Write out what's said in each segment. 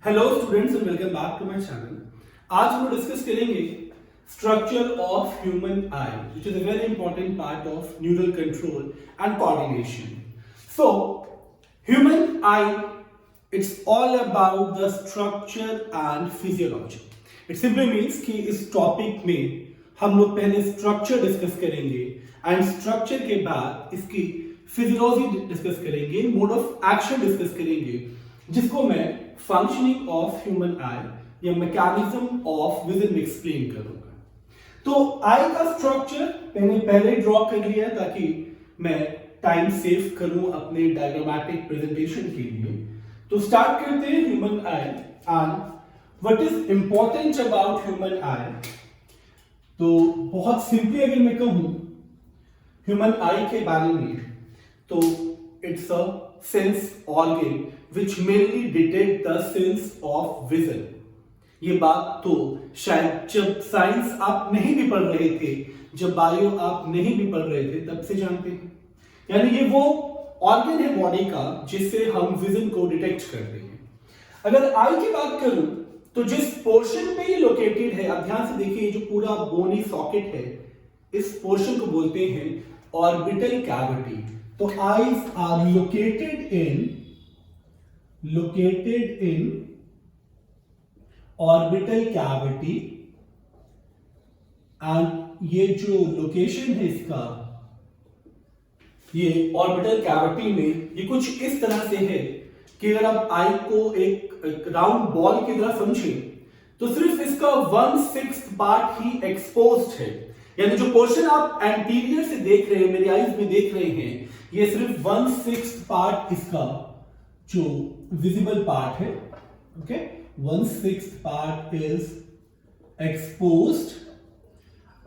Hello students and welcome back to my channel. आज हम discuss करेंगे structure of human eye which is a very important part of neural control and coordination. So human eye it's all about the structure and physiology. It simply means कि इस topic में हम लोग पहले structure discuss करेंगे and structure के बाद इसकी फिजियोलॉजी डिस्कस करेंगे, मोड ऑफ एक्शन डिस्कस करेंगे, जिसको मैं फंक्शनिंग ऑफ ह्यूमन आई या मैकेनिज्म ऑफ विजन में एक्सप्लेन करूंगा। तो आई का स्ट्रक्चर मैंने पहले ड्रॉ कर लिया ताकि मैं टाइम सेव करूं अपने डायग्रामेटिक प्रेजेंटेशन के लिए। तो स्टार्ट करते हैं human I and what is important about human आई। तो बहुत सिंपली अगर मैं कहूं ह्यूमन आई के बारे में तो it's a sense organ which mainly detect the sense of vision। ये बात तो शायद जब साइंस आप नहीं भी पढ़ रहे थे, जब बायो आप नहीं भी पढ़ रहे थे, तब से जानते हैं। यानी ये वो ऑर्गन है बॉडी का जिससे हम विजन को डिटेक्ट करते हैं। अगर आई की बात करूं तो जिस पोर्शन पे ये लोकेटेड है, आप ध्यान से देखिए, जो पूरा बोनी सॉकेट है, इस पोर्शन को बोलते हैं ऑर्बिटल कैविटी। तो eyes are located in orbital cavity and ये जो लोकेशन है इसका, ये ऑर्बिटल कैविटी में ये कुछ इस तरह से है कि अगर आप आई को एक राउंड बॉल की तरह समझे तो सिर्फ इसका 1/6 पार्ट ही एक्सपोज्ड है। यानी जो पोर्शन आप एंटीरियर से देख रहे हैं, मेरी आईज में देख रहे हैं, ये सिर्फ 1/6 पार्ट इसका जो विजिबल पार्ट है, okay, 1/6 part is exposed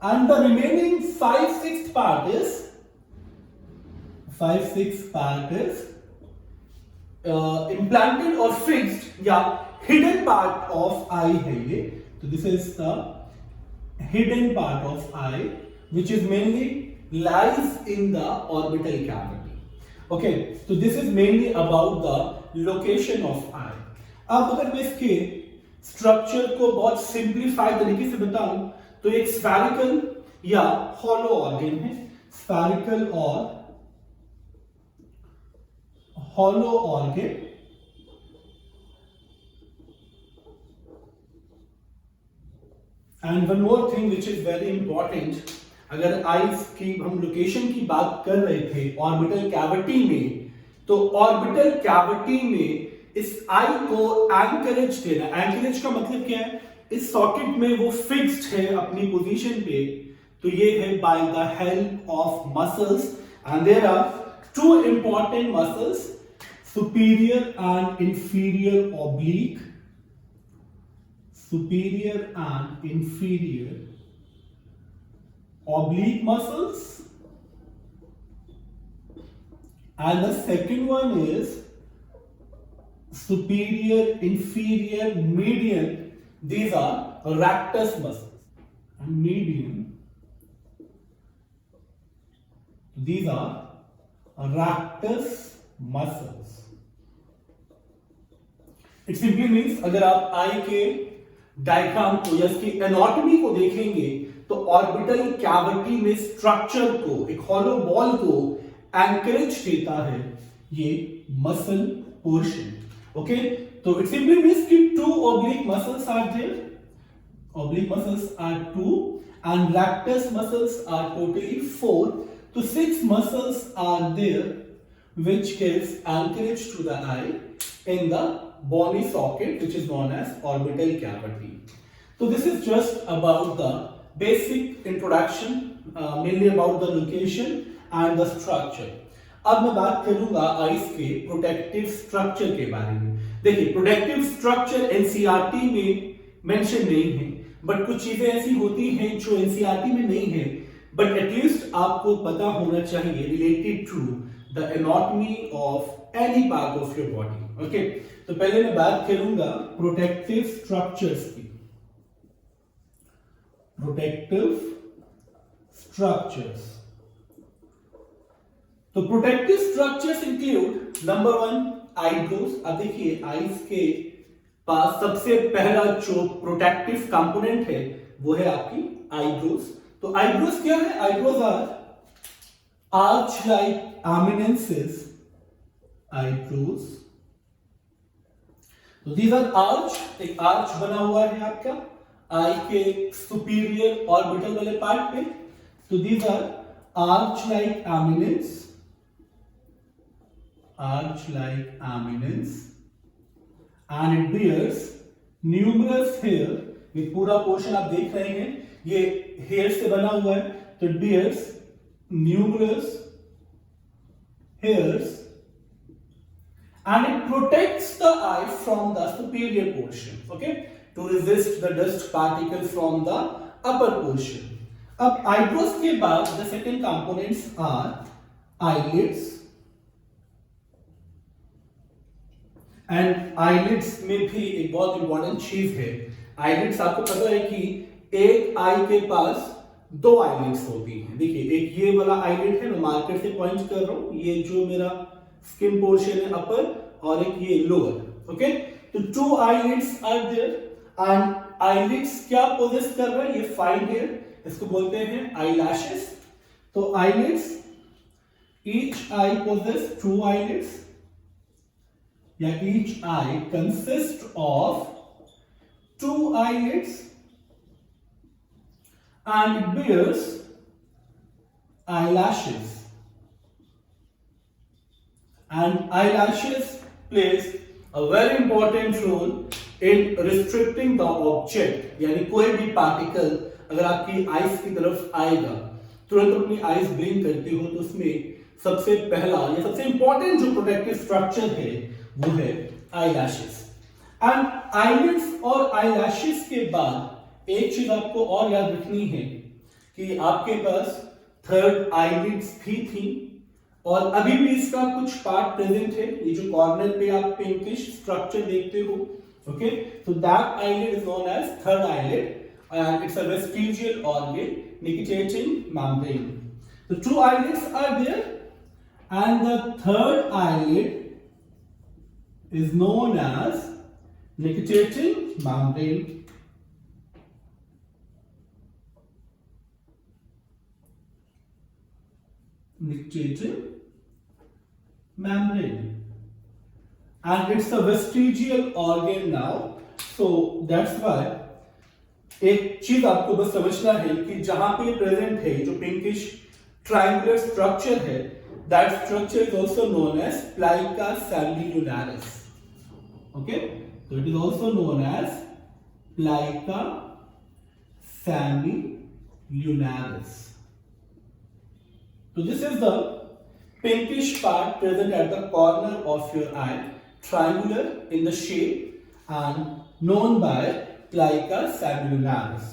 and the remaining 5/6 part is implanted or fixed या hidden part of eye है ये। तो this is the hidden part of eye which is mainly lies in the orbital cavity। Okay, so this is mainly about the location of eye। अब अगर मैं इसके structure को बहुत सिंप्लीफाइड तरीके से बताऊं तो एक स्फेरिकल या हॉलो ऑर्गन है, स्फेरिकल और hollow organ. And one more thing which is very important, अगर आईज की हम लोकेशन की बात कर रहे थे ऑर्बिटल कैविटी में, तो ऑर्बिटल कैविटी में इस आई को एंकरेज देना। एंकरेज का मतलब क्या है? इस सॉकेट में वो फिक्स्ड है अपनी पोजीशन पे, तो ये है by the help of muscles and there are two important muscles, superior and inferior oblique, superior and inferior oblique muscles, and the second one is superior, inferior, median. These are rectus muscles and median. These are rectus muscles। It simply means अगर आप आई के diagram को या इसकी anatomy को देखेंगे तो orbital cavity में स्ट्रक्चर को, एक हॉलो बॉल को एंकरेज देता है ये मसल पोर्शन। ओके, तो इट सिंपली मींस कि 2 oblique muscles are there, oblique muscles are 2 and rectus muscles are totally 4, so 6 muscles are there which gives anchorage to the eye in the bony socket which is known as orbital cavity। So this is just about the basic introduction, mainly about the location and the structure। अब मैं बात करूंगा eyes के protective structure के बारे में। देखिए, protective structure NCERT में मेंशन नहीं है, बट कुछ चीजें ऐसी होती हैं जो एनसीईआरटी में नहीं है, बट एटलीस्ट आपको पता होना चाहिए related to the anatomy of any part of your body. Okay, तो पहले मैं बात करूंगा प्रोटेक्टिव स्ट्रक्चर्स की। प्रोटेक्टिव स्ट्रक्चर्स, तो protective structures include number 1 eyebrows. अब देखिए, आईज के पास सबसे पहला जो प्रोटेक्टिव कंपोनेंट है वो है आपकी आईब्रोज। तो आईब्रोज क्या है? Eyebrows are arch like eminences, eyebrows। तो these are arch, एक arch बना हुआ है आपका आई के सुपीरियर ऑर्बिटल वाले पार्ट पे। तो these are arch like eminence, arch like eminence, and it bears numerous hair। ये पूरा पोर्शन आप देख रहे हैं ये हेयर से बना हुआ है। तो it bears numerous hairs and it protects the eye from the superior portion, okay, to resist the dust particles from the upper portion। अब eyebrows के बाद the second components are eyelids, and eyelids में भी एक बहुत important चीज है। eyelids आपको पता है कि एक आई के पास दो आईलिड्स होती हैं। देखिए एक ये वाला आईलिड है, मैं मार्कर से पॉइंट कर रहा हूं, ये जो मेरा स्किन पोर्शन है अपर, और एक ये लोअर। ओके, तो two eyelids are there and eyelids क्या पोजेस कर रहा है? ये फाइन हेयर, इसको बोलते हैं आई लैशेस। तो eyelids, each eye possess two eyelids, या each eye consist of two eyelids and it bears eyelashes, and eyelashes plays a very important role in restricting the object। यानी कोई भी particle अगर आपकी आईज की तरफ आएगा, तुरंत अपनी आईज ब्लिंक करती हो, तो उसमें सबसे पहला या सबसे इंपॉर्टेंट जो प्रोटेक्टिव स्ट्रक्चर है वो है आईलैशेस। एंड आईलिड्स और आईलैशेस के बाद एक चीज आपको और याद रखनी है कि आपके पास थर्ड आईलिड्स भी थी, और अभी भी इसका कुछ पार्ट प्रेजेंट है। ये जो कॉर्नर पे आप पिंकिश स्ट्रक्चर देखते हो, ओके, तो that eyelid is known as third eyelid and it's a vestigial organ nictitating membrane। The two eyelids are there and the third eyelid is known as nictitating membrane। nictitating membrane, and it's a vestigial organ now, so that's why एक चीज आपको बस समझना है कि जहां पे present है जो पिंकिश ट्रायंगुलर स्ट्रक्चर है, that structure is also known as plica semilunaris. Okay, तो it is also known as plica semilunaris. So this is the pinkish part present at the corner of your eye, triangular in the shape and known by plica semilunaris.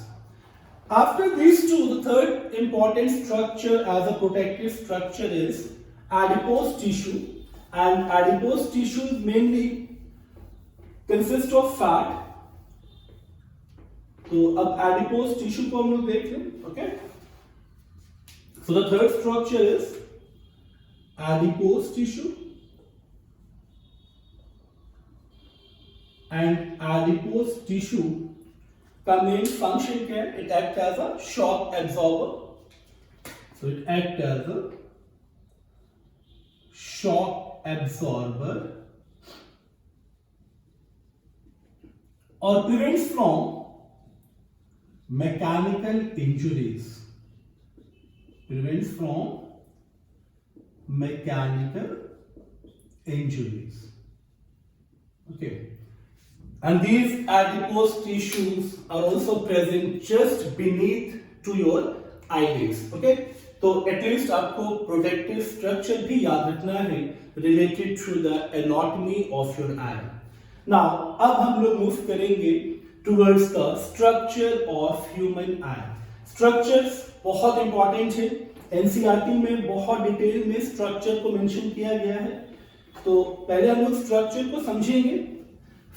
After these two, the third important structure as a protective structure is adipose tissue, and adipose tissue mainly consist of fat। तो अब adipose tissue को हम लोग देख लें, okay? So the third structure is adipose tissue, and adipose tissue का main function क्या है? It acts as a shock absorber। So it acts as a shock absorber or prevents from mechanical injuries। Prevents from mechanical injuries। Okay, and these adipose tissues are also present just beneath to your eyelids। Okay, तो at least आपको protective structure भी याद रखना है related to the anatomy of your eye. Now अब हम लोग move करेंगे towards the structure of human eye. Structures बहुत इंपॉर्टेंट है, एनसीईआरटी में बहुत डिटेल में स्ट्रक्चर को मेंशन किया गया है। तो पहले हम लोग स्ट्रक्चर को समझेंगे,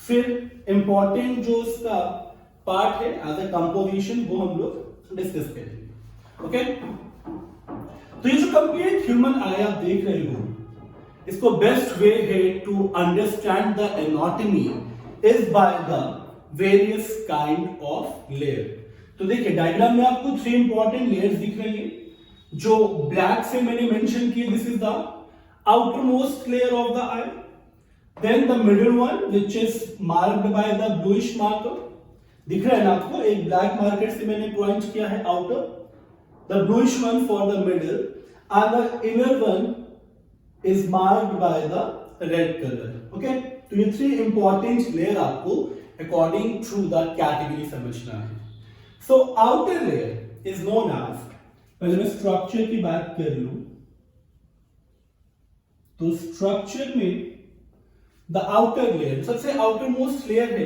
फिर इंपॉर्टेंट जो उसका पार्ट है एज अ कंपोजिशन वो हम लोग डिस्कस करेंगे। ओके, तो ये जो कंप्लीट ह्यूमन आई आप देख रहे हो, इसको बेस्ट वे है to understand the anatomy is by the various kind of layer. तो देखिए डायग्राम में आपको 3 इंपॉर्टेंट लेयर्स दिख रही हैं. जो ब्लैक से मैंने मेंशन किए, this is the outermost layer of the eye. Then the middle one, which is marked by the bluish marker. दिख रहा है ना आपको, एक ब्लैक मार्कर से मैंने पॉइंट किया है outer. The bluish one for the middle, and the inner one is marked by the red color. Okay? तो ये 3 important layer आपको according to the category समझना है. So outer layer is known as, पहले मैं structure की बात कर लूं, तो स्ट्रक्चर में द आउटर लेयर, सबसे आउटर मोस्ट लेयर है,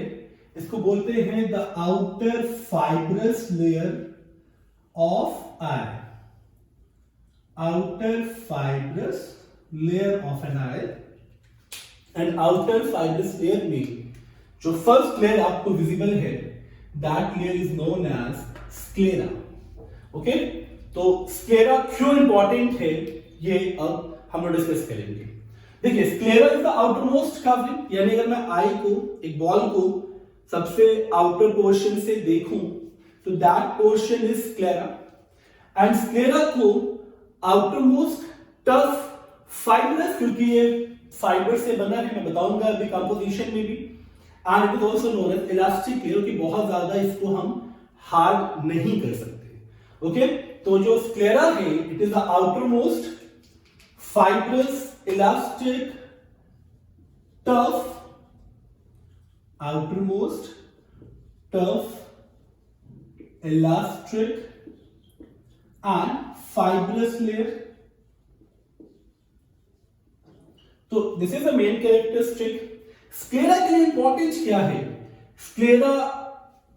इसको बोलते हैं the outer fibrous layer of eye. Outer fibrous layer of an eye. And outer fibrous layer में जो फर्स्ट लेयर आपको विजिबल है, that layer is known as sclera. Okay, तो स्क्लेरा क्यों इंपॉर्टेंट है ये अब हम लोग डिस्कस करेंगे. देखिए, sclera is the outermost covering, यानी अगर मैं आई को, एक बॉल को सबसे आउटर पोर्शन से देखूं तो that portion is sclera. And sclera को आउटरमोस्ट टफ फाइबरस, क्योंकि ये फाइबर से बना है, मैं बताऊंगा अभी कंपोजिशन में भी. And it is also known as elastic layer, कि बहुत ज्यादा इसको हम हार्ड नहीं कर सकते. ओके, तो जो स्क्लेरा है, it is the outermost fibrous, elastic, tough, outermost, tough, elastic and fibrous layer. तो this is the main characteristic. Sclera के लिए इंपॉर्टेंस क्या है? स्क्लेरा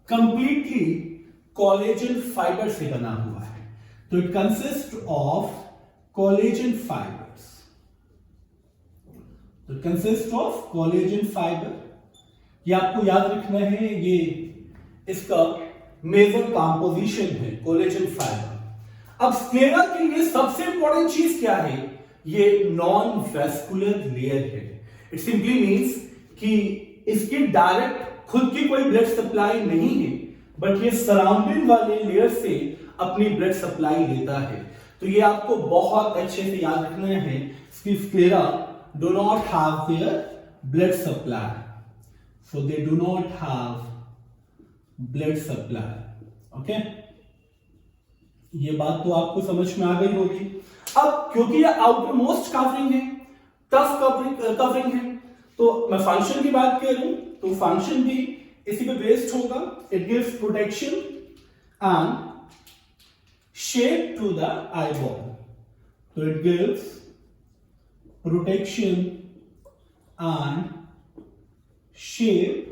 कंप्लीटली कोलेजन फाइबर से बना हुआ है. तो it consist of collagen fibers. तो कंसिस्ट ऑफ कोलेजन फाइबर. ये आपको याद रखना है, ये इसका मेजर कंपोजिशन है, कोलेजन फाइबर. अब स्क्लेरा के लिए सबसे इंपॉर्टेंट चीज क्या है? ये नॉन वेस्कुलर लेयर है. इट सिंपली मींस कि इसकी डायरेक्ट खुद की कोई ब्लड सप्लाई नहीं है, बट ये सराउंडिंग वाले लेयर से अपनी ब्लड सप्लाई लेता है. तो ये आपको बहुत अच्छे से याद रखना है. Sclera do not have their blood supply, so they do not have blood supply. Okay, ये बात तो आपको समझ में आ गई होगी. अब क्योंकि ये आउटर मोस्ट कवरिंग है, टफ कवरिंग है, तो मैं फंक्शन की बात करूं तो फंक्शन भी इसी पे बेस्ड होगा. It gives protection and shape to the eyeball. So it gives protection and shape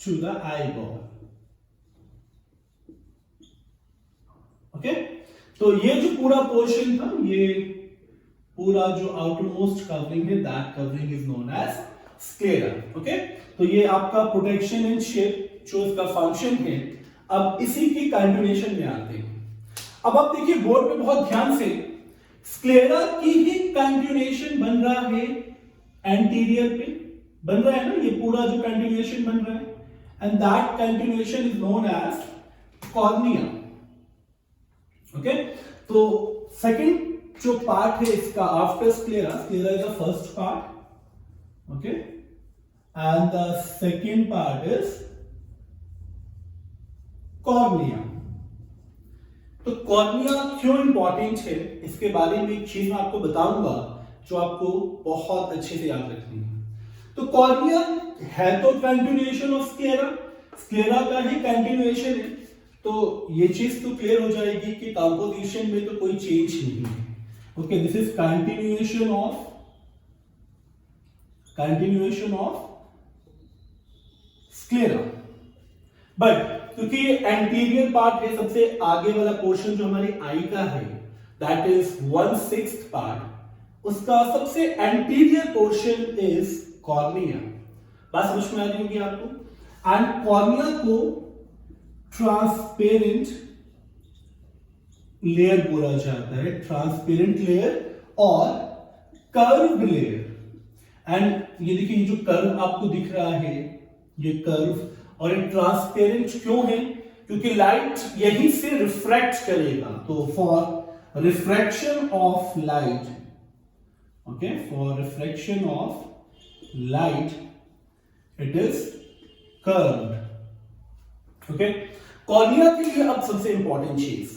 to the eyeball. Okay? तो ये जो पूरा पोर्शन था, ये पूरा जो आउटरमोस्ट कवरिंग है, that covering is known as sclera. Okay, तो ये आपका प्रोटेक्शन एंड शेप जो इसका फंक्शन है. अब इसी की कंटिन्यूएशन में आते हैं. अब आप देखिए बोर्ड पे बहुत ध्यान से, स्क्लेरा की ही कंटिन्यूएशन बन रहा है एंटीरियर पे, बन रहा है ना, ये पूरा जो कंटिन्यूएशन बन रहा है, and that continuation is known as cornea. Okay, तो सेकंड जो पार्ट है इसका after sclera, sclera is the first part. Okay, and the second part is cornea. तो कॉर्निया क्यों इंपॉर्टेंट है, इसके बारे में एक चीज मैं आपको बताऊंगा जो आपको बहुत अच्छे से याद रखनी है. तो कॉर्निया है तो कंटिन्यूएशन ऑफ स्क्लेरा, स्क्लेरा का ही कंटिन्यूएशन है. तो ये चीज तो क्लियर हो जाएगी कि कंपोजिशन में तो कोई चेंज नहीं है. Okay, this is continuation of sclera. But क्योंकि ये एंटीरियर पार्ट है, सबसे आगे वाला पोर्शन जो हमारी आई का है, दैट इज 1/6 पार्ट, उसका सबसे एंटीरियर पोर्शन इज कॉर्निया. बात समझ में आ रही होगी आपको. एंड कॉर्निया को ट्रांसपेरेंट लेयर बोला जाता है, ट्रांसपेरेंट लेयर और कर्व्ड लेयर. एंड ये देखिए, जो कर्व आपको दिख रहा है, ये कर्व, और ये ट्रांसपेरेंट क्यों है? क्योंकि लाइट यहीं से रिफ्रैक्ट करेगा। तो for refraction of light, okay, for refraction of light it is curved. Okay, cornea के लिए अब सबसे इंपॉर्टेंट चीज,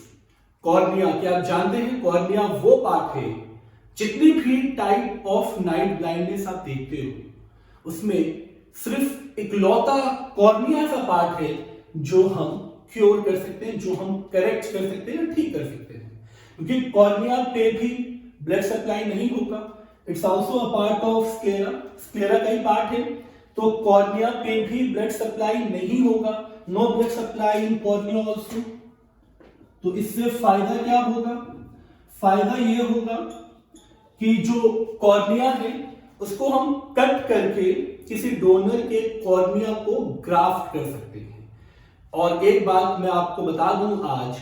कॉर्निया, क्या आप जानते हैं कॉर्निया वो पार्ट है, जितनी भी टाइप ऑफ नाइट ब्लाइंडनेस आप देखते हो उसमें सिर्फ इकलौता कॉर्निया ऐसा पार्ट है जो हम क्योर कर सकते हैं, जो हम करेक्ट कर सकते हैं, ठीक कर सकते हैं। क्योंकि कॉर्निया पे भी ब्लड सप्लाई नहीं होगा, it's also a part of sclera, sclera का ही पार्ट है, तो कॉर्निया पे भी ब्लड सप्लाई नहीं होगा, no blood supply in cornea also. तो इससे फायदा क्या होगा? फायदा ये होगा कि जो कॉर्निया है उसको हम कट करके किसी डोनर के कॉर्निया को ग्राफ्ट कर सकते हैं। और एक बात मैं आपको बता दूं, आज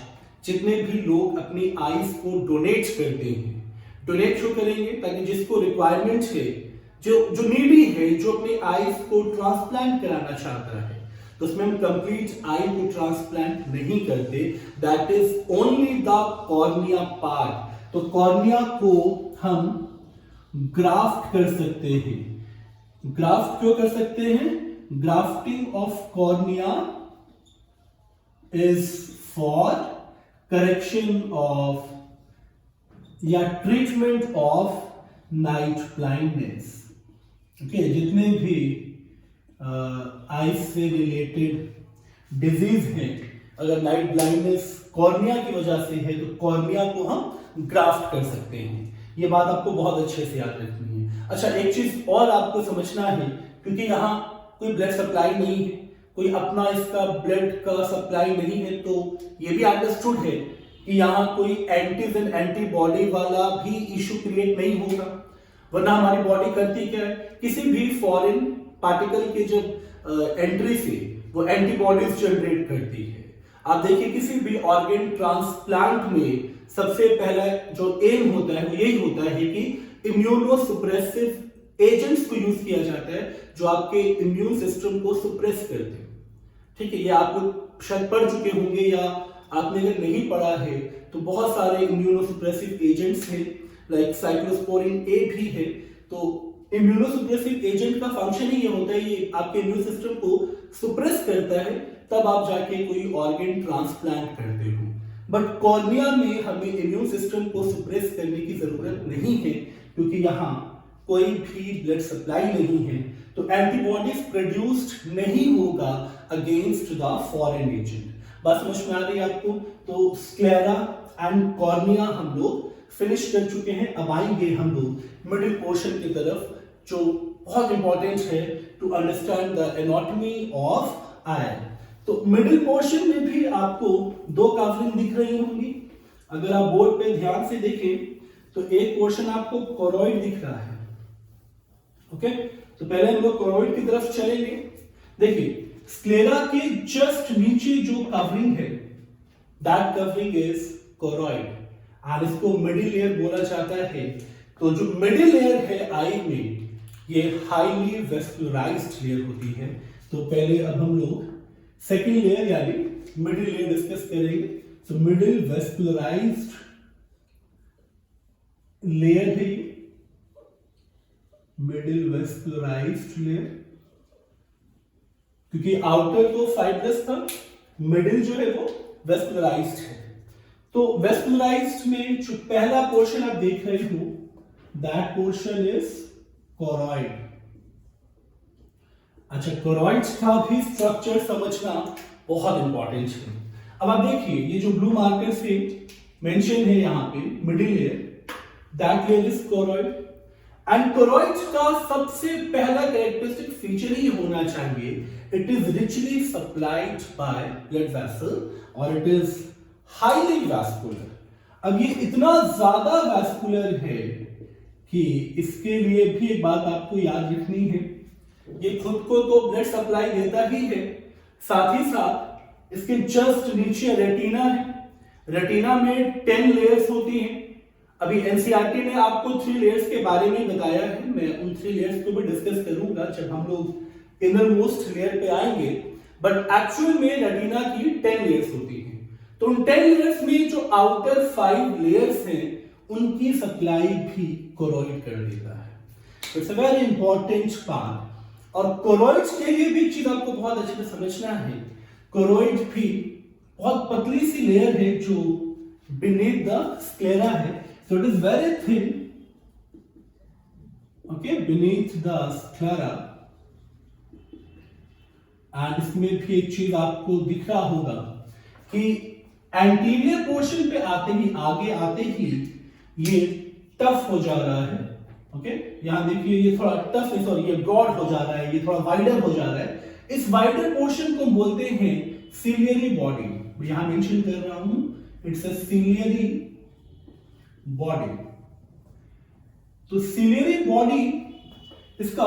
जितने भी लोग अपनी आईज को डोनेट करते हैं, डोनेट क्यों करेंगे? ताकि जिसको रिक्वायरमेंट है, जो नीडी है, जो अपनी आईज को ट्रांसप्लांट कराना चाहता है, तो उसमें हम कंप्लीट आई को ट्रांसप्लांट नहीं करते, that is only the cornea part. तो कॉर्निया को हम ग्राफ्ट कर सकते हैं। ग्राफ्ट क्यों कर सकते हैं? Grafting of cornea is for correction of या treatment of night blindness. Okay, जितने भी आईज से रिलेटेड डिजीज है, अगर नाइट ब्लाइंडनेस कॉर्निया की वजह से है तो कॉर्निया को हम ग्राफ्ट कर सकते हैं। ये बात आपको बहुत अच्छे से याद रखनी है। अच्छा, एक चीज और आपको समझना है, क्योंकि यहाँ कोई ब्लड सप्लाई नहीं है, कोई अपना इसका ब्लड का सप्लाई नहीं है, तो ये भी अंडरस्टूड है कि यहाँ कोई एंटीजन एंटीबॉडी वाला भी इश्यू क्रिएट नहीं होगा। वरना हमारी बॉडी करती क्या है, किसी भी फॉरेन पार्टिकल के जब एंट्री से वो एंटीबॉडीज जनरेट करती है। आप देखिए किसी भी ऑर्गन ट्रांसप्लांट में सबसे पहला जो एम होता है वो यही होता है कि इम्यूनोसुप्रेसिव एजेंट्स को यूज किया जाता है जो आपके इम्यून सिस्टम को सुप्रेस करते हैं। ठीक है, ये आपको शायद पढ़ चुके होंगे, या आपने अगर नहीं पढ़ा है तो बहुत सारे इम्यूनोसुप्रेसिव एजेंट्स हैं, लाइक साइक्लोस्पोरिन ए भी है। तो इम्यूनोसुप्रेसिव एजेंट का फंक्शन ही ये होता है, ये आपके इम्यून सिस्टम को सुप्रेस करता है, तब आप जाके कोई ऑर्गन ट्रांसप्लांट करते हो। बट कॉर्निया में हमें इम्यून सिस्टम को सुप्रेस करने की जरूरत नहीं है, क्योंकि यहाँ कोई भी ब्लड सप्लाई नहीं है, तो एंटीबॉडीज प्रोड्यूस्ड नहीं होगा अगेंस्ट द फॉरेन एजेंट। बात समझ में आ रही है आपको? तो स्क्लेरा एंड कॉर्निया हम लोग फिनिश कर चुके हैं। अब आएंगे हम लोग मिडिल पोर्शन की तरफ, जो बहुत इंपॉर्टेंट है to understand the anatomy of eye. तो मिडिल पोर्शन में भी आपको दो कवरिंग दिख रही होंगी। अगर आप बोर्ड पे ध्यान से देखें तो एक पोर्शन आपको कोरोइड दिख रहा है। ओके, तो पहले हम लोग कोरोइड की तरफ चलेंगे। देखिए, स्क्लेरा के जस्ट नीचे जो कवरिंग है, दैट कवरिंग इज कोरोइड, और इसको मिडिल लेयर बोला जाता है। तो जो मिडिल लेयर है आई में, ये हाईली वेस्कुलराइज्ड लेयर होती है। तो पहले अब हम लोग सेकेंड लेयर यानी मिडिल लेयर डिस्कस करेंगे। तो मिडिल वेस्कुलराइज्ड लेयर है, मिडिल वेस्कुलराइज्ड लेयर, क्योंकि आउटर तो फाइब्रस था, मिडिल जो है वो वेस्कुलराइज्ड है। तो वेस्कुलराइज्ड में जो पहला पोर्शन आप देख रहे हो, दैट पोर्शन इज कोरोइड। अच्छा, कोरोइड्स का भी स्ट्रक्चर समझना बहुत इंपॉर्टेंट है। अब आप देखिए, ये जो ब्लू मार्कर से मेंशन है यहाँ पे middle layer, that layer is choroid. And choroid का सबसे पहला कैरेक्टरिस्टिक फीचर ही होना चाहिए, it is richly supplied by blood vessel और इट इज हाईली वैस्कुलर। अब ये इतना ज्यादा वैस्कुलर है कि इसके लिए भी एक बात आपको याद रखनी है, ये खुद को तो ब्लड सप्लाई देता ही है, साथ ही साथ इसके जस्ट नीचे रेटिना है। रेटिना में 10 लेयर्स होती हैं। अभी एनसीईआरटी ने आपको 3 लेयर्स के बारे में बताया है, मैं उन 3 लेयर्स को भी डिस्कस करूंगा जब हम लोग इनर मोस्ट लेयर पे आएंगे, बट एक्चुअल में रेटिना की 10 लेयर्स होती हैं। तो उन 10 लेयर्स में जो आउटर 5 लेयर्स हैं उनकी सप्लाई भी कोरोइड कर देता है। It's a very important part. और कोरोइड्स के लिए भी एक चीज आपको बहुत अच्छे से समझना है, कोरोइड भी बहुत पतली सी लेयर है जो beneath the sclera है, so it is very thin, okay, beneath the sclera। And इसमें भी एक चीज आपको दिख रहा होगा कि एंटीरियर पोर्शन पे आगे आते ही ये टफ हो जा रहा है, ओके। यहां देखिए ये थोड़ा टफ है, सॉरी ये ब्रॉड हो जा रहा है, ये थोड़ा वाइडर हो जा रहा है। इस वाइडर पोर्शन को बोलते हैं सिलियरी बॉडी। यहां मेंशन कर रहा हूं, इट्स अ सिलियरी बॉडी। तो सिलियरी बॉडी इसका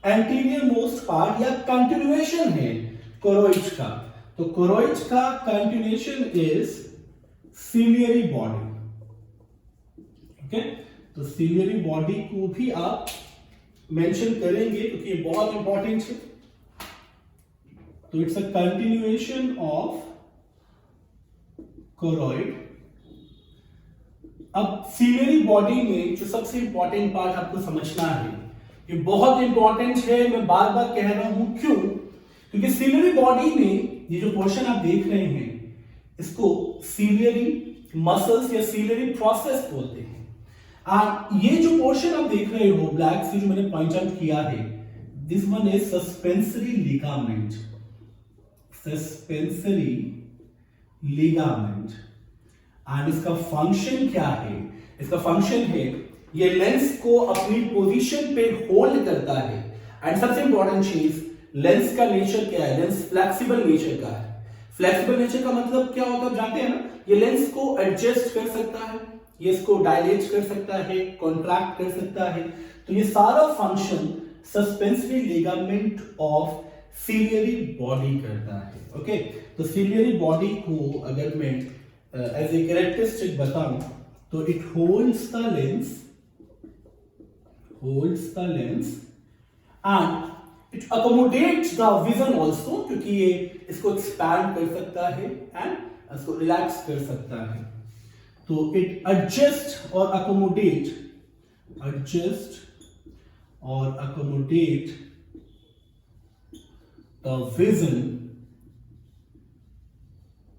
एंटीरियर मोस्ट पार्ट या कंटिन्यूएशन है कोरोइड्स का। तो कोरोइड्स का continuation is ciliary body, okay. तो सिलियरी बॉडी को भी आप मेंशन करेंगे क्योंकि ये बहुत इंपॉर्टेंट है। तो it's a continuation of choroid. अब सिलियरी बॉडी में जो सबसे इंपॉर्टेंट पार्ट आपको समझना है, ये बहुत इंपॉर्टेंट है, मैं बार बार कह रहा हूं, क्यों? क्योंकि सिलियरी बॉडी में ये जो पोर्शन आप देख रहे हैं इसको सिलियरी मसल्स या सिलियरी प्रोसेस बोलते हैं। ये जो पोर्शन आप देख रहे हो ब्लैक से जो मैंने पॉइंट आउट किया है, this one is suspensory ligament. Suspensory ligament. And इसका फंक्शन क्या है? इसका फंक्शन है ये लेंस को अपनी पोजीशन पे होल्ड करता है। एंड सबसे इंपॉर्टेंट चीज, लेंस का नेचर क्या है? लेंस फ्लेक्सिबल नेचर का है। फ्लेक्सिबल नेचर का मतलब क्या होता है, जानते हैं ना? ये लेंस को एडजस्ट कर सकता है, ये इसको डायलेट कर सकता है, कॉन्ट्रैक्ट कर सकता है। तो ये सारा function suspensory ligament of ciliary body करता है, ओके। तो सिलियरी बॉडी को अगर मैं एज ए कैरेक्टरिस्टिक बताऊं तो it holds the lens, and it accommodates the vision also, क्योंकि ये इसको एक्सपैंड कर सकता है एंड इसको रिलैक्स कर सकता है। तो इट एडजस्ट और accommodate the vision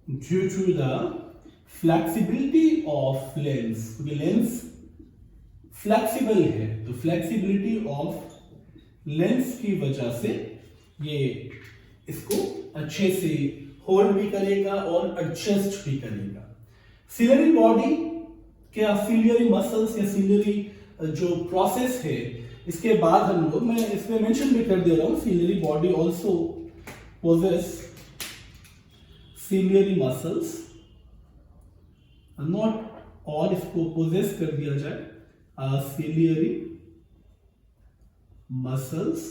due to the flexibility of lens। क्योंकि लेंस फ्लेक्सिबल है, तो फ्लेक्सिबिलिटी ऑफ लेंस की वजह से ये इसको अच्छे से होल्ड भी करेगा और एडजस्ट भी करेगा। सिलियरी बॉडी क्या, सिलियरी मसल्स या सिलियरी जो प्रोसेस है, इसके बाद हम लोग, मैं इसमें मेंशन भी कर दे रहा हूं, ciliary body also possess ciliary muscles, not, और इसको पोजेस कर दिया जाए ciliary muscles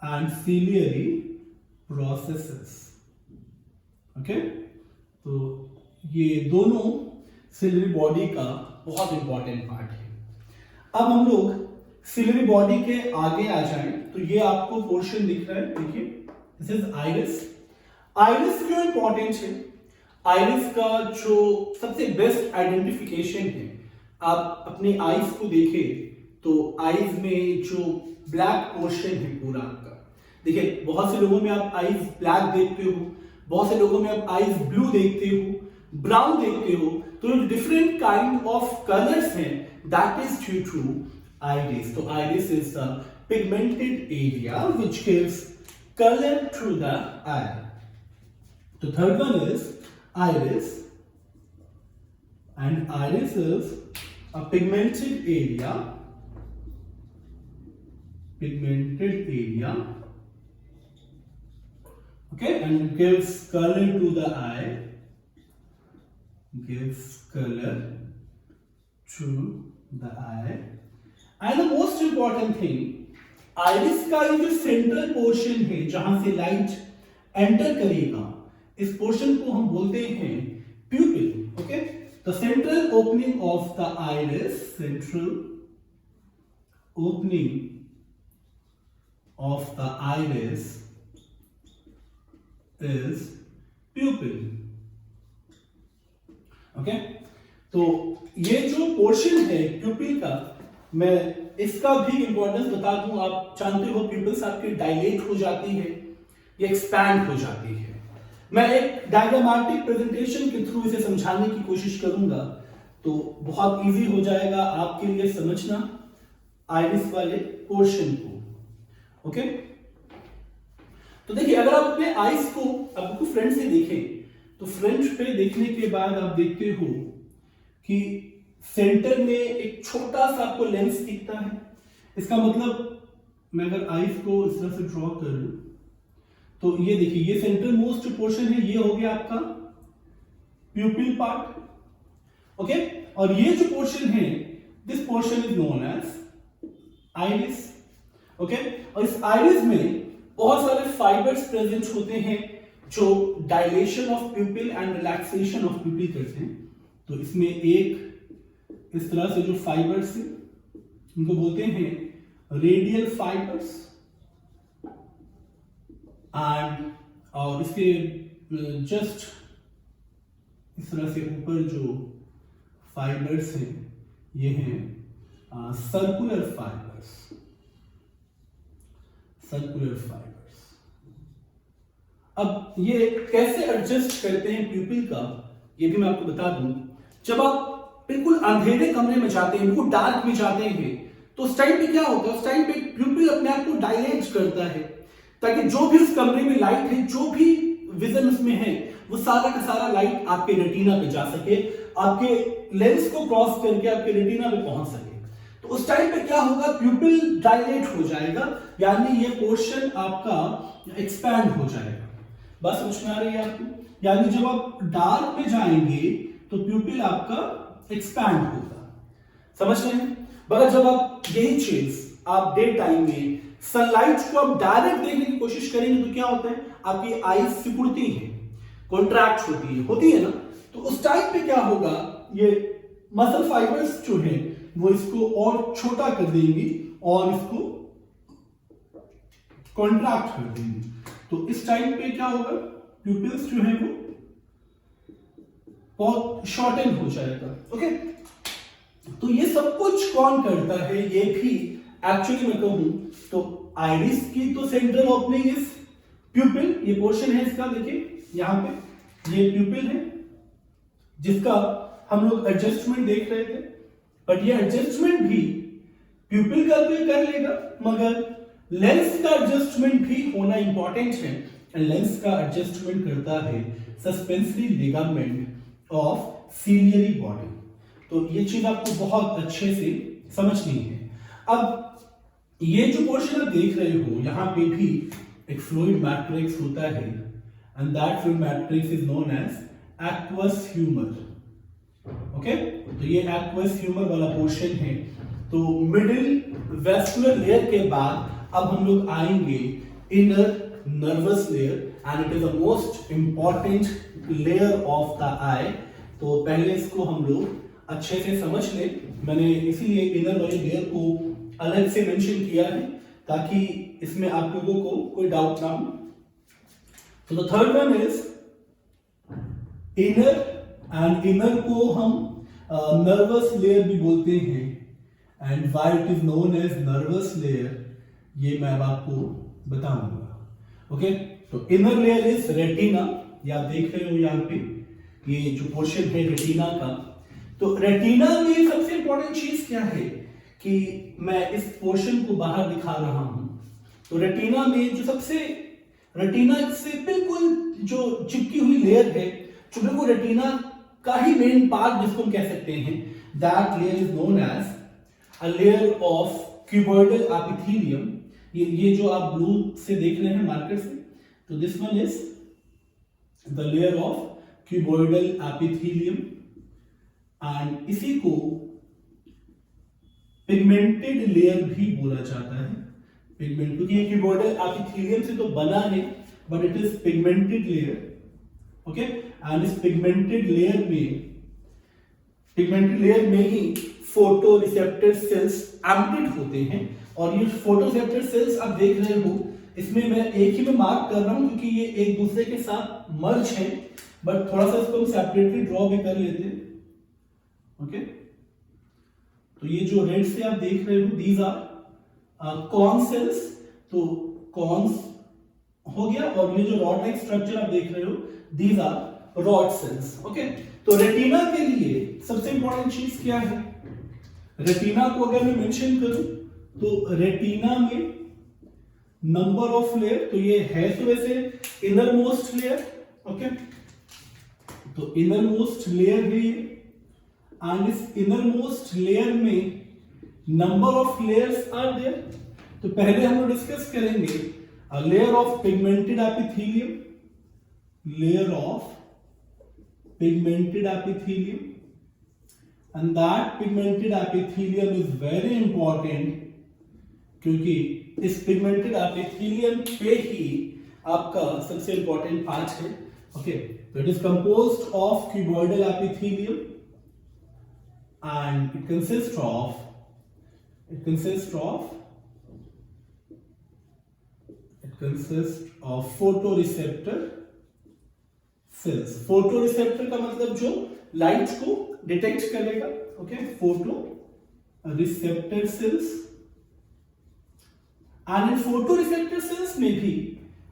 and ciliary processes, okay. तो ये दोनों सिलियरी बॉडी का बहुत इंपॉर्टेंट पार्ट है। अब हम लोग सिलियरी बॉडी के आगे आ जाएं तो ये आपको पोर्शन दिख रहा है, देखिए, दिस इज आइरिस। आइरिस क्यों इंपॉर्टेंट है? आइरिस का जो सबसे बेस्ट आइडेंटिफिकेशन है, आप अपनी आईज को देखें तो आईज में जो ब्लैक पोर्शन है पूरा आपका, देखिए बहुत से लोगों में आप आईज ब्लैक देखते हो, बहुत से लोगों में आप आईज ब्लू देखते हो, ब्राउन देखते हो। तो डिफरेंट काइंड ऑफ कलर्स हैं, that is due to iris। तो iris is the pigmented area which gives color to the eye। The third one is iris, and iris is a pigmented area, okay, and it gives color to the eye, and the most important thing, iris का ये जो central portion है जहां से light enter करेगा, इस portion को हम बोलते हैं प्यूपिल, okay. The central opening of the iris, central opening of the iris is pupil. Okay, तो ये जो पोर्शन है प्यूपिल का, मैं इसका भी इंपॉर्टेंस बता दूं। आप जानते हो प्यूपिल्स आपकी डायलेट हो जाती है, ये एक्सपैंड हो जाती है। मैं एक डायग्रामेटिक प्रेजेंटेशन के थ्रू इसे समझाने की कोशिश करूंगा, तो बहुत इजी हो जाएगा आपके लिए समझना आइरिस वाले पोर्शन को। ओके, तो देखिए, अगर आप अपने आइस को आपको फ्रंट से देखें, तो फ्रंट पे देखने के बाद आप देखते हो कि सेंटर में एक छोटा सा आपको लेंस दिखता है। इसका मतलब मैं अगर आइस को इस तरह से ड्रॉ कर लूं, तो ये देखिए, ये सेंटर मोस्ट पोर्शन है, ये हो गया आपका प्यूपिल पार्ट। ओके, और ये जो पोर्शन है, this portion is known as iris. Okay, और इस आइरिस में बहुत सारे फाइबर्स प्रेजेंट होते हैं जो dilation of प्यूपिल and relaxation of प्यूपिल करते हैं। तो इसमें एक इस तरह से जो फाइबर्स हैं, इनको बोलते हैं रेडियल फाइबर्स, एंड और इसके जस्ट इस तरह से ऊपर जो फाइबर्स हैं, ये हैं सर्कुलर फाइबर्स। सर्कुलर फाइबर्स अब ये कैसे एडजस्ट करते हैं प्यूपिल का, ये भी मैं आपको बता दूं। जब आप बिल्कुल अंधेरे कमरे में जाते हैं, बिल्कुल डार्क में जाते हैं, तो उस टाइम पे क्या होता है, उस टाइम पे प्यूपिल अपने आप को डायलेट करता है, ताकि जो भी उस कमरे में लाइट है, जो भी विजन उसमें है, वो सारा का सारा लाइट आपके रेटिना पे जा सके, आपके लेंस को क्रॉस करके आपके रेटिना पे पहुंच सके। तो उस टाइम पे क्या होगा, प्यूपिल डायलेट हो जाएगा, यानी ये पोर्शन आपका एक्सपैंड हो जाएगा। बात समझ में आ रही है आपको? यानी जब आप डार्क में जाएंगे तो प्यूपिल आपका एक्सपैंड होगा। समझ रहे हैं? मगर जब आप यही चीज आप डे टाइम में सनलाइट को आप डायरेक्ट देखने की कोशिश करेंगे, तो क्या होता है, आपकी आईज सिकुड़ती है, कॉन्ट्रैक्ट होती है ना। तो उस टाइम पे क्या होगा, ये मसल फाइबर्स जो है वो इसको और छोटा कर देंगी और इसको कॉन्ट्रैक्ट कर देंगी। तो इस टाइम पे क्या होगा, प्यूपिल्स जो है वो बहुत शॉर्टन हो जाएगा। ओके, तो ये सब कुछ कौन करता है, ये भी एक्चुअली मैं कहूं तो आइरिस की तो सेंट्रल ओपनिंग इज प्यूपिल। ये पोर्शन है इसका, देखिए यहां पे ये प्यूपिल है जिसका हम लोग एडजस्टमेंट देख रहे थे। बट ये एडजस्टमेंट भी प्यूपिल का तो कर लेगा, मगर लेंस का एडजस्टमेंट भी होना इंपॉर्टेंट है। लेंस का एडजस्टमेंट करता है suspensory ligament of ciliary body. तो ये चीज आपको बहुत अच्छे से समझनी है। अब ये जो पोर्शन आप देख रहे हो, यहां पे भी एक फ्लूइड मैट्रिक्स होता है, and that fluid matrix is known as aqueous humour. Okay, तो ये एक्वस ह्यूमर वाला पोर्शन है। तो मिडिल वेस्कुलर लेयर के बाद अब हम लोग आएंगे inner nervous layer, and it is the most important layer of the eye. तो पहले इसको हम लोग अच्छे से समझ ले। मैंने इसीलिए इनर वाली लेयर को अलग से मेंशन किया है, ताकि इसमें आप लोगों को कोई डाउट ना हो। तो the third one is inner, and inner को हम नर्वस लेयर भी बोलते हैं, and why it is known as nervous layer, ये मैं अब आपको बताऊंगा। ओके, तो इनर लेयर इज रेटिना, ये आप देख रहे हो यहाँ पे, ये जो पोर्शन है रेटिना का। तो रेटिना में सबसे इंपॉर्टेंट चीज क्या है कि मैं इस पोर्शन को बाहर दिखा रहा हूं। तो रेटिना में जो सबसे, रेटिना से बिल्कुल जो चिपकी हुई लेयर है, जो बिल्कुल रेटिना का ही मेन पार्ट जिसको हम कह सकते हैं, that layer is known as a layer of cuboidal epithelium. ये जो आप ब्लू से देख रहे हैं मार्कर से, तो this one is the layer of cuboidal epithelium, and इसी को पिगमेंटेड लेयर भी बोला जाता है। पिगमेंट, क्योंकि ये क्यूबॉइडल एपिथेलियम से तो बना है, but it is pigmented layer. Okay, and इस पिगमेंटेड लेयर में ही फोटो रिसेप्टर सेल्स एम्प्टिड होते हैं। और ये फोटो रिसेप्टर सेल्स आप देख रहे हो, इसमें मैं एक ही में मार्क कर रहा हूं क्योंकि ये एक दूसरे के साथ मर्ज है, बट थोड़ा सा इसको हम सेपरेटली ड्रॉ भी कर लेते हैं। ओके, तो ये जो रेड से आप देख रहे हो, दीज आर कॉन सेल्स, तो कॉन्स हो गया। और ये जो रॉड लाइक स्ट्रक्चर आप देख रहे हो, these are rod cells. Okay, तो रेटिना के लिए सबसे इंपॉर्टेंट चीज क्या है? रेटिना को अगर मैं मेंशन करूं तो रेटिना में नंबर ऑफ लेयर, तो ये है तो वैसे इनर मोस्ट लेयर। ओके, तो इनर मोस्ट लेयर है ये, एंड इस इनर मोस्ट लेयर में number of layers are there. तो पहले हम लोग डिस्कस करेंगे layer of pigmented epithelium, layer of pigmented epithelium, and that pigmented epithelium is very important क्योंकि इस पिगमेंटेड एपिथेलियम पे ही आपका सबसे इंपॉर्टेंट पार्ट है। ओके, तो it is composed of cuboidal epithelium and it consist of photoreceptor cells. Photoreceptor का मतलब जो लाइट को डिटेक्ट करेगा। Okay, photoreceptor cells, and इन फोटो रिसेप्टर सेल्स में भी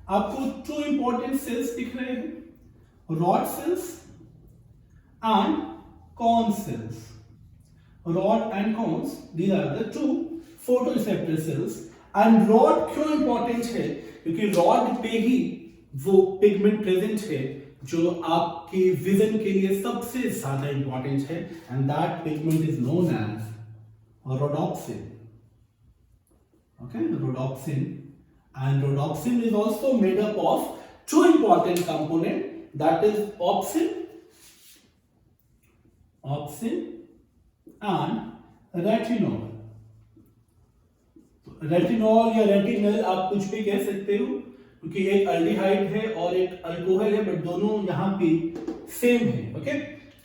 आपको टू इंपॉर्टेंट सेल्स दिख रहे हैं, rod cells and cone cells. Rod and cones, these are the two photoreceptor cells. And rod क्यों इंपॉर्टेंट है? क्योंकि रॉड पे ही वो पिगमेंट प्रेजेंट है जो आपके विजन के लिए सबसे ज्यादा इंपॉर्टेंट है, and that pigment is known as rhodopsin. Okay, rhodopsin, and rhodopsin is also made up of two important component, that is opsin and retinol. Retinol या रेटिनल आप कुछ भी कह सकते हो क्योंकि एक अल्डिहाइड है और एक अल्कोहल है, बट दोनों यहाँ पे सेम है। ओके,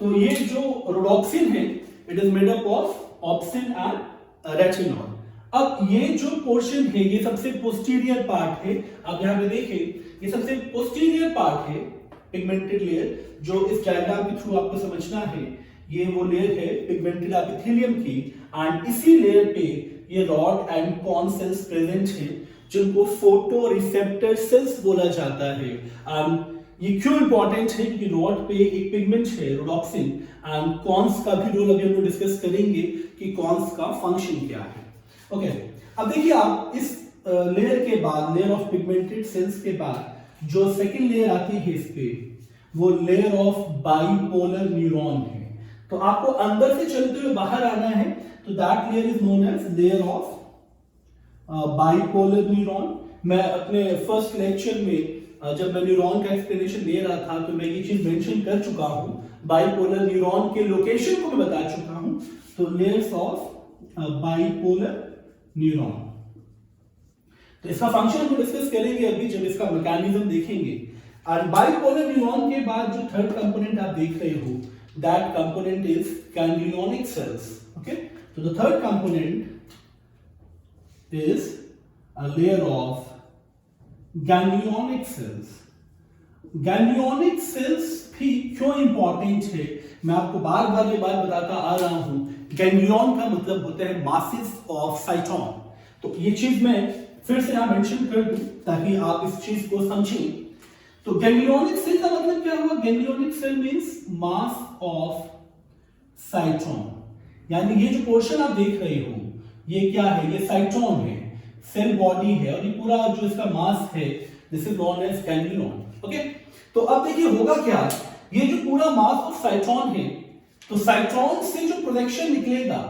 तो ये जो रोडोप्सिन है, it is made up of obscene and retinol. अब ये जो पोर्शन है, ये सबसे पोस्टीरियर पार्ट है। आप यहाँ पे देखें, ये सबसे पोस्टीरियर पार्ट है पिगमेंटेड लेयर, जो इस डायग्राम के थ्रू आपको समझना है। ये वो लेयर है पिगमेंटेड एपिथेलियम की, एंड इसी लेयर पे ये rod and cone cells present है जिनको फोटो रिसेप्टर सेल्स बोला जाता है। ये क्यों इंपॉर्टेंट है? क्योंकि रॉड पे एक पिगमेंट है रोडोप्सिन, एंड कॉन्स का भी रोल अभी हम लोग डिस्कस करेंगे कि कॉन्स का फंक्शन क्या है। ओके, अब देखिए आप इस लेयर के बाद, लेयर ऑफ पिगमेंटेड सेल्स के बाद जो सेकेंड लेयर आती है इस पे, वो लेयर ऑफ बाइपोलर न्यूरॉन है। तो आपको अंदर से चलते हुए बाहर आना है, तो that layer is known edge layer of bipolar neuron. मैं अपने फर्स्ट लेक्चर में जब मैं न्यूरॉन का एक्सप्लेनेशन दे रहा था तो मैं ये चीज मेंशन कर चुका हूं, बाइपोलर न्यूरॉन के लोकेशन को मैं बता चुका हूं। तो लेयर्स ऑफ बाइपोलर न्यूरॉन, तो इसका फंक्शन हम डिस्कस करेंगे अभी जब इसका मैकेनिज्म देखेंगे। और बाइपोलर न्यूरॉन के बाद जो थर्ड कंपोनेंट आप देख रहे हो, that component is ganglionic cells. Okay, तो the third component is a layer of ganglionic cells. Ganglionic cells भी क्यों इंपॉर्टेंट है? मैं आपको बार बार ये बात बताता आ रहा हूं। गैंग्लियन का मतलब होता है मासेस ऑफ साइटोन। तो ये चीज मैं फिर से यहां मेंशन कर दूं ताकि आप इस चीज को समझें। तो गैंग्लियोनिक सेल का मतलब क्या हुआ? Ganglionic cell means mass of cyton, यानी ये जो पोर्शन आप देख रहे हो ये क्या है? ये साइटोन है, सेल बॉडी है, और ये पूरा जो इसका मास है this is known as ganglion. Okay, तो अब देखिए होगा क्या, ये जो पूरा मास ऑफ साइटोन है, तो साइटोन से जो प्रोजेक्शन निकलेगा,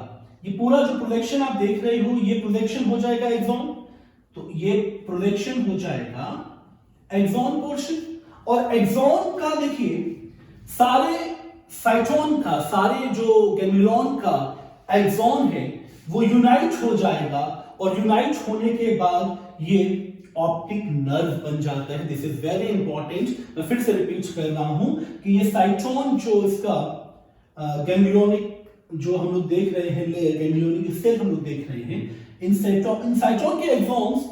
ये पूरा जो प्रोजेक्शन आप देख रहे हो, ये प्रोजेक्शन हो जाएगा एक्सॉन। तो ये प्रोजेक्शन हो जाएगा एक्सॉन पोर्शन, और एक्सॉन का देखिए सारे साइटोन का, सारे जो गैंग्लियन का एक्सॉन है वो यूनाइट हो जाएगा, और यूनाइट होने के बाद ये ऑप्टिक नर्व बन जाता है। This is very important. मैं फिर से रिपीट कर रहा हूं कि ये साइटोन जो इसका गैंग्लियोनिक जो हम लोग देख रहे हैं लेयर गैंग्लियोनिक सेल हम लोग देख रहे हैं, इन साइटोन के एक्सॉन्स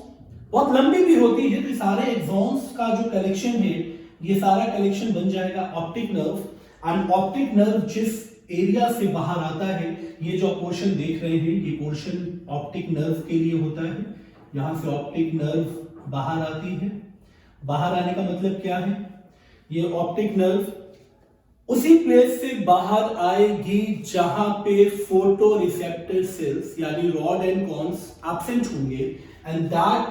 बहुत लंबी भी होती है, तो सारे एक्सॉन्स का जो कलेक्शन है ये सारा कलेक्शन बन जाएगा optic nerve. And optic nerve जिस एरिया से बाहर आता है, ये जो पोर्शन देख रहे हैं ये पोर्शन ऑप्टिक नर्व के लिए होता है। यहां से ऑप्टिक नर्व बाहर आती है। बाहर आने का मतलब क्या है, ये ऑप्टिक नर्व उसी प्लेस से बाहर आएगी जहां पे फोटो रिसेप्टर सेल्स यानी रॉड एंड कॉन्स एब्सेंट होंगे, and that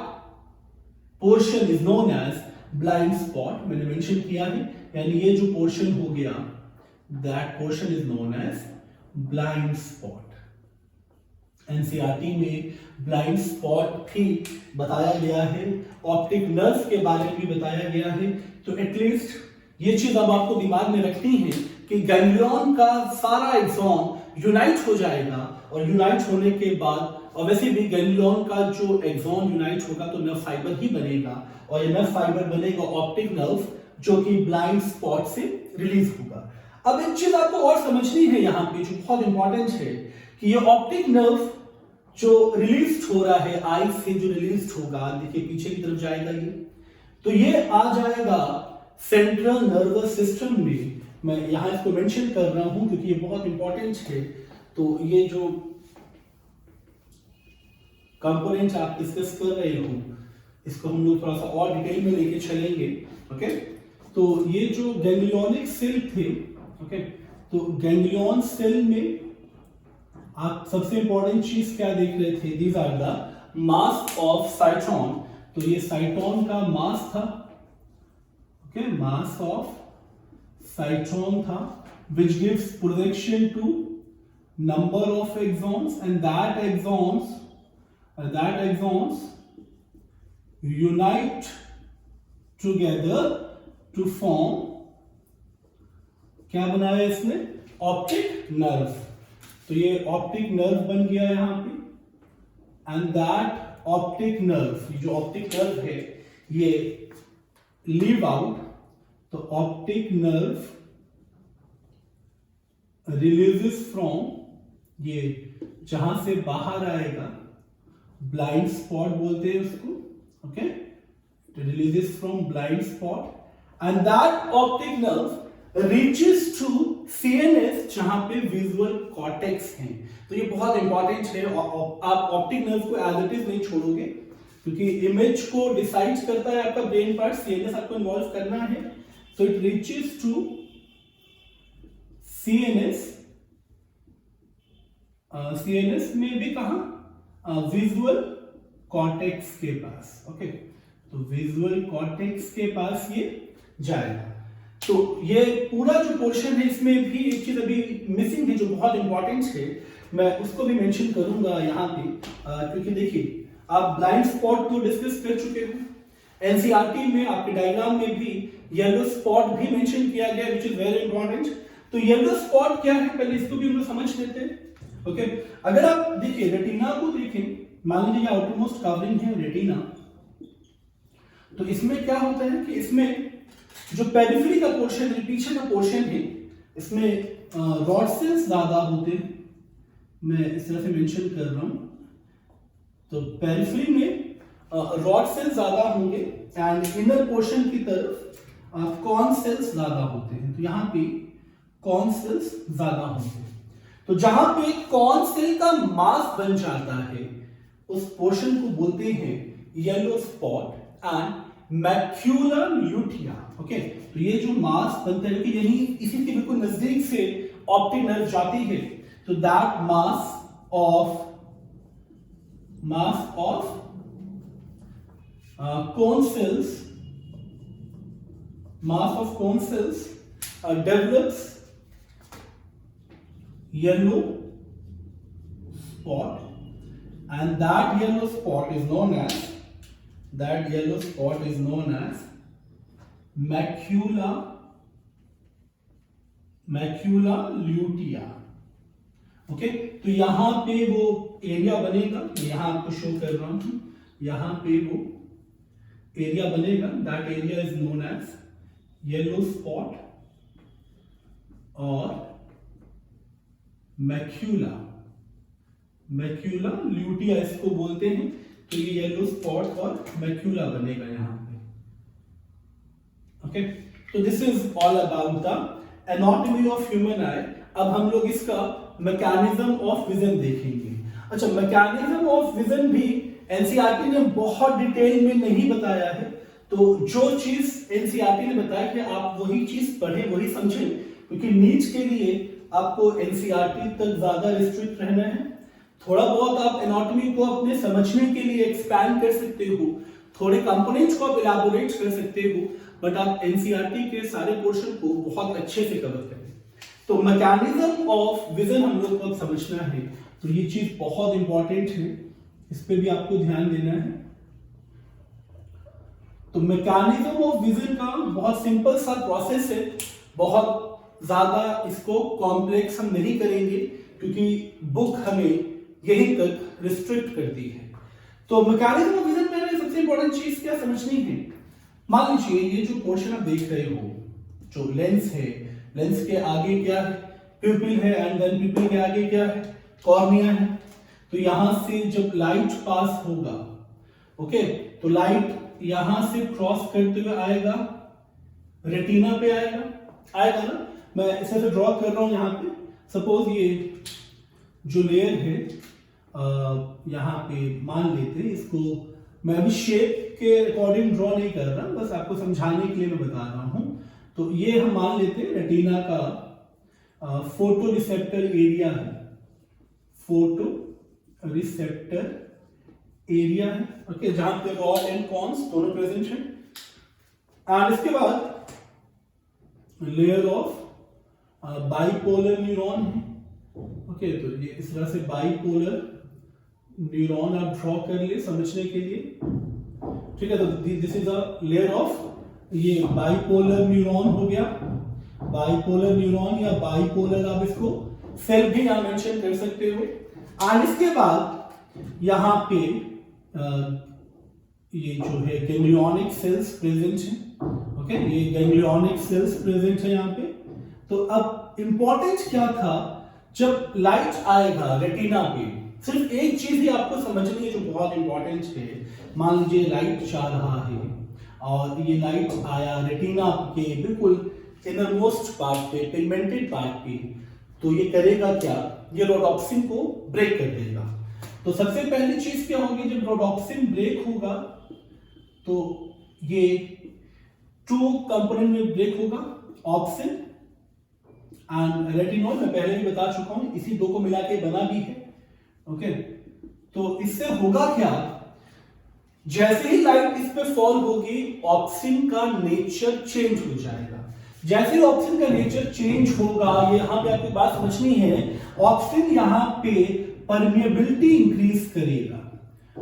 portion is known as blind spot. मैंने मेंशन किया है, यानी ये जो पोर्शन हो गया that portion is known as blind spot. NCERT में ब्लाइंड स्पॉट भी बताया गया है, ऑप्टिक नर्व के बारे में भी बताया गया है। तो एटलीस्ट ये चीज अब आपको दिमाग में रखनी है कि गैंग्लियन का सारा एक्सॉन यूनाइट हो जाएगा, और यूनाइट होने के बाद और वैसे भी गैंग्लियन का जो एक्सॉन यूनाइट होगा तो नर्व फाइबर ही बनेगा, और ये नर्व फाइबर बनेगा ऑप्टिक नर्व जो कि ब्लाइंड स्पॉट से रिलीज होगा। अब एक चीज आपको और समझनी है यहाँ पे जो बहुत इंपॉर्टेंट है कि ये ऑप्टिक नर्व जो रिलीज हो रहा है आई से, जो रिलीज होगा देखिए पीछे की तरफ जाएगा ये, तो ये आ जाएगा सेंट्रल नर्वस सिस्टम में। मैं यहां इसको मेंशन कर रहा हूं क्योंकि ये बहुत इंपॉर्टेंट है। तो ये जो कंपोनेंट आप डिस्कस कर रहे हो इसको हम लोग थोड़ा सा और डिटेल में लेके चलेंगे। ओके, तो ये जो गैंग्लियोनिक सेल थे, ओके, तो गैंग्लियन सेल में आप सबसे इंपॉर्टेंट चीज क्या देख रहे थे, these are the mass of cyton. तो ये साइटोन का मास था, ओके, मास ऑफ साइटोन था, which gives projection to number of axons, and that axons unite together to form, क्या बनाया इसने, ऑप्टिक नर्व। तो ये ऑप्टिक नर्व बन गया यहां पे, एंड दैट ऑप्टिक नर्व, जो ऑप्टिक नर्व है ये लीव आउट, तो ऑप्टिक नर्व रिलीजेस फ्रॉम, ये जहां से बाहर आएगा ब्लाइंड स्पॉट बोलते हैं उसको, okay, releases from blind spot, and that optic nerve reaches to CNS जहां पे विजुअल कॉर्टेक्स हैं। तो ये बहुत इंपॉर्टेंट है, आप ऑप्टिक नर्व को एज इट इज नहीं छोड़ोगे क्योंकि इमेज को डिसाइड करता है आपका ब्रेन पार्ट, सीएनएस आपको इन्वॉल्व करना है। So it reaches to CNS, CNS में भी कहा विजुअल कॉर्टेक्स के पास, ओके, तो विजुअल कॉर्टेक्स के पास ये जाएगा। तो ये पूरा जो पोर्शन है इसमें भी एक चीज अभी मिसिंग है जो बहुत इंपॉर्टेंट है, मैं उसको भी मेंशन करूंगा यहाँ पे, क्योंकि देखिए आप ब्लाइंड स्पॉट तो डिस्कस कर चुके हो, एनसीईआरटी में आपके डायग्राम में भी येलो स्पॉट भी मेंशन किया गया विच इज वेरी इंपॉर्टेंट। तो येलो स्पॉट क्या है पहले इसको भी हम लोग समझ लेते हैं। ओके, अगर आप देखिए रेटिना को देखें, मान लीजिए ये आउटरमोस्ट कवरिंग है रेटिना, तो इसमें क्या होता है कि इसमें जो पेरिफेरी का पोर्शन है, पीछे का पोर्शन है, इसमें रॉड सेल्स ज्यादा होते हैं, मैं इस तरह से मेंशन कर रहा हूं। तो पेरिफेरी में रॉड सेल्स ज्यादा होंगे एंड इनर पोर्शन की तरफ कॉन सेल्स ज्यादा होते हैं। तो यहां पे कॉन सेल्स ज्यादा होंगे, तो जहां पे कॉन सेल का मास बन जाता है उस पोर्शन को बोलते हैं yellow spot and macular lutea. Okay, तो ये जो मास बनता है कि यही इसी के बिल्कुल नजदीक से ऑप्टिक नर्व जाती है, तो that mass of cone cells, mass of cone cells develops yellow spot, and that yellow spot is known as macula lutea। Okay, तो यहां पे वो एरिया बनेगा, यहां आपको शो कर रहा हूं, यहां पे वो एरिया बनेगा, that area is known as yellow spot और मैक्यूला, मैक्यूला ल्यूटिया इसको बोलते हैं। तो ये येलो स्पॉट और मैक्यूला बनेगा यहाँ पे। ओके, तो this is all about the anatomy of human आई। अब हम लोग इसका मैकेनिज्म ऑफ विजन देखेंगे। अच्छा, मैकेनिज्म ऑफ विजन भी एनसीईआरटी ने बहुत डिटेल में नहीं बताया है, तो जो चीज एनसीईआरटी ने बताया कि आप वही चीज पढ़ें, वही समझें, क्योंकि नीट के लिए आपको एनसीईआरटी तक ज्यादा रिस्ट्रिक्ट रहना है। थोड़ा बहुत आप एनाटॉमी को अपने समझने के लिए एक्सपैंड कर सकते हो, थोड़े कंपोनेंट्स को आप इलाबोरेट कर सकते हो, बट आप एनसीईआरटी के सारे पोर्शन को बहुत अच्छे से कवर करें। तो मैकेनिज्म ऑफ विजन हम लोग को अब समझना है, तो ये चीज बहुत इंपॉर्टेंट है, इस पे भी आपको ध्यान देना है। तो मैकेनिज्म ऑफ विजन का बहुत सिंपल सा प्रोसेस है, बहुत ज्यादा इसको कॉम्प्लेक्स हम नहीं करेंगे क्योंकि बुक हमें यहीं तक रिस्ट्रिक्ट करती है। तो मैकेनिज्म ऑफ विजन में सबसे इंपॉर्टेंट चीज क्या समझनी है। मान लीजिए ये जो पोर्शन आप देख रहे हो, जो लेंस है, लेंस के आगे क्या है, प्यूपिल है, एंड देन प्यूपिल के आगे क्या है, कॉर्निया है। तो यहां से जब लाइट पास होगा, ओके, तो लाइट यहां से क्रॉस करते हुए आएगा, रेटिना पे आएगा ना। मैं इसे ड्रॉ कर रहा हूं यहाँ पे। सपोज ये जो लेयर है यहाँ पे मान लेते हैं इसको, मैं अभी शेप के अकॉर्डिंग ड्रॉ नहीं कर रहा, बस आपको समझाने के लिए मैं बता रहा हूं। तो ये हम मान लेते हैं रेटिना का फोटो रिसेप्टर एरिया है, फोटो रिसेप्टर एरिया है, ओके, जहां पे रॉड एंड कॉन्स दोनों प्रेजेंट हैं। एंड इसके बाद लेयर ऑफ बाइपोलर न्यूरॉन है, ओके। तो ये इस तरह से बाइपोलर न्यूरॉन आप ड्रॉ कर लिए समझने के लिए, ठीक है। तो this is a layer of, ये बाइपोलर न्यूरॉन हो गया, बाइपोलर न्यूरॉन या बाइपोलर आप इसको सेल भी यहां मेंशन कर सकते हो। और इसके बाद यहां पे ये जो है गैंग्लियोनिक सेल्स प्रेजेंट है, ओके, ये गैंग्लियोनिक सेल्स प्रेजेंट है यहाँ पे। तो अब इंपॉर्टेंट क्या था, जब लाइट आएगा रेटिना पे, सिर्फ एक चीज ही आपको समझनी है जो बहुत इंपॉर्टेंट है। मान लीजिए लाइट जा रहा है और ये लाइट आया रेटिना के बिल्कुल इनरमोस्ट पार्ट पे, पिगमेंटेड पार्ट पे, तो ये करेगा क्या, ये रोडोप्सिन को ब्रेक कर देगा। तो सबसे पहली चीज क्या होगी, जब रोडोप्सिन ब्रेक होगा तो ये टू कंपोनेंट में ब्रेक होगा, ऑप्सिन एंड रेटिनॉल। मैं पहले भी बता चुका हूं, इसी दो को मिला के बना भी है, ओके। तो इससे होगा क्या, जैसे ही लाइट इस पे फॉल होगी ऑप्सिन का नेचर चेंज हो जाएगा। जैसे ही ऑप्सिन का नेचर चेंज होगा, ये यहां पे आपको बात समझनी है, ऑप्सिन यहां पे परमिएबिलिटी इंक्रीज करेगा,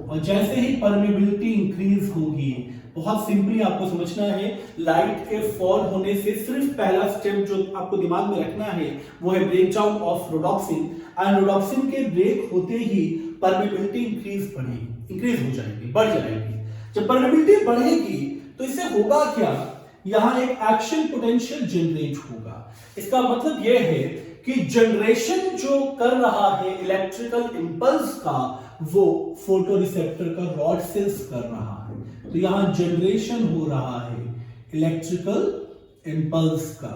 और जैसे ही परमिएबिलिटी इंक्रीज होगी, बहुत सिंपली आपको समझना है, लाइट के फॉल होने से सिर्फ पहला स्टेप जो आपको दिमाग में रखना है वो है breakdown of rhodopsin. And rhodopsin के ब्रेक होते ही परमिएबिलिटी इंक्रीज हो जाएगी, बढ़ जाएगी। जब परमिएबिलिटी बढ़ेगी तो इससे होगा क्या, यहां एक एक्शन पोटेंशियल जनरेट होगा। इसका मतलब यह है कि जनरेशन जो कर रहा है इलेक्ट्रिकल इंपल्स का, वो फोटो रिसेप्टर का रॉड सेल्स कर रहा है। तो यहां जनरेशन हो रहा है इलेक्ट्रिकल इंपल्स का।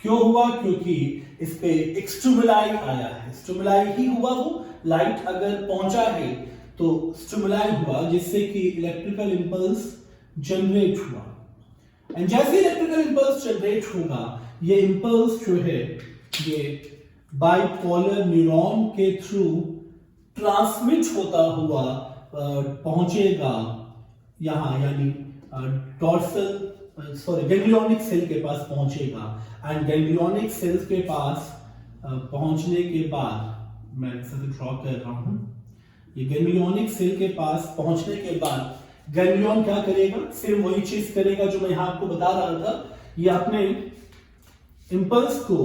क्यों हुआ, क्योंकि इस पे एक स्टिमुलाई आया है, स्टिमुलाई ही हुआ, वो लाइट अगर पहुंचा है तो स्टिमुलाई हुआ जिससे कि इलेक्ट्रिकल इंपल्स जनरेट हुआ। एंड जैसे इलेक्ट्रिकल इंपल्स जनरेट होगा, ये इंपल्स जो है ये बाइपोलर न्यूरॉन के थ्रू ट्रांसमिट होता हुआ पहुंचेगा यहां, यानी गैंग्लियोनिक सेल के पास पहुंचेगा। एंड गैंग्लियोनिक सेल्स के पास पहुंचने के बाद, मैं इसे ड्रॉ कर रहा हूं, ये गैंग्लियोनिक सेल के पास पहुंचने के बाद गैंग्लियन क्या करेगा, सिर्फ वही चीज करेगा जो मैं यहां आपको बता रहा था। ये अपने इंपल्स को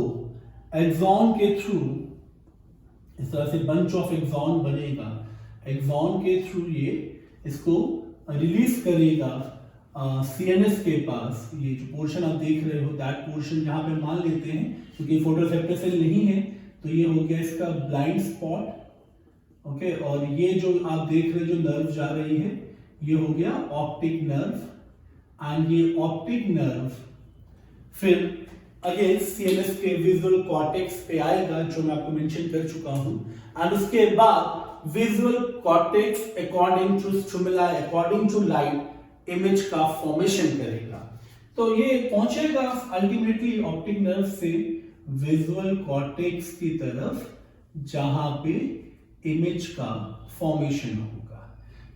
एक्सॉन के थ्रू, इस तरह से बंच ऑफ एक्सॉन बनेगा, एक्सॉन के थ्रू ये इसको रिलीज करेगा सीएनएस के पास। ये जो पोर्शन आप देख रहे हो, दैट पोर्शन यहाँ पे मान लेते हैं, क्योंकि फोटोरिसेप्टर सेल नहीं है तो ये हो गया इसका ब्लाइंड स्पॉट। ओके, और ये जो आप देख रहे जो नर्व जा रही है ये हो गया ऑप्टिक नर्व। एंड ये ऑप्टिक नर्व फिर अगेन सीएनएस के विजुअल कॉर्टेक्स पे आएगा जो मैं आपको मेंशन कर चुका हूं। एंड उसके बाद visual cortex according to stimuli according to light image का फॉर्मेशन करेगा। तो ये पहुंचेगा अल्टीमेटली ऑप्टिक नर्व से विजुअल कॉर्टेक्स की तरफ जहां पे इमेज का फॉर्मेशन होगा।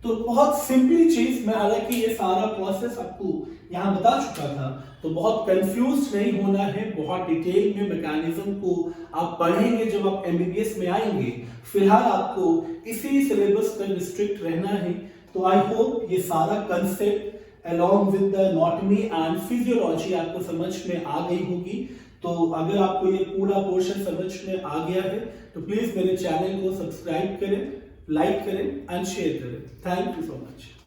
तो बहुत सिंपली चीज, मैं हालांकि ये सारा प्रोसेस आपको यहां बता चुका था, तो बहुत कंफ्यूज नहीं होना है, बहुत डिटेल में मैकेनिज्म को आप पढ़ेंगे जब आप एमबीबीएस में आएंगे। फिलहाल आपको इसी सिलेबस पर रिस्ट्रिक्ट रहना है। तो आई होप ये सारा concept along with the anatomy and physiology आपको समझ में आ गई होगी। तो अगर आपको ये पूरा पोर्शन समझ में आ गया है तो प्लीज मेरे चैनल को सब्सक्राइब करें, लाइक करें एंड शेयर करें। Thank you so much.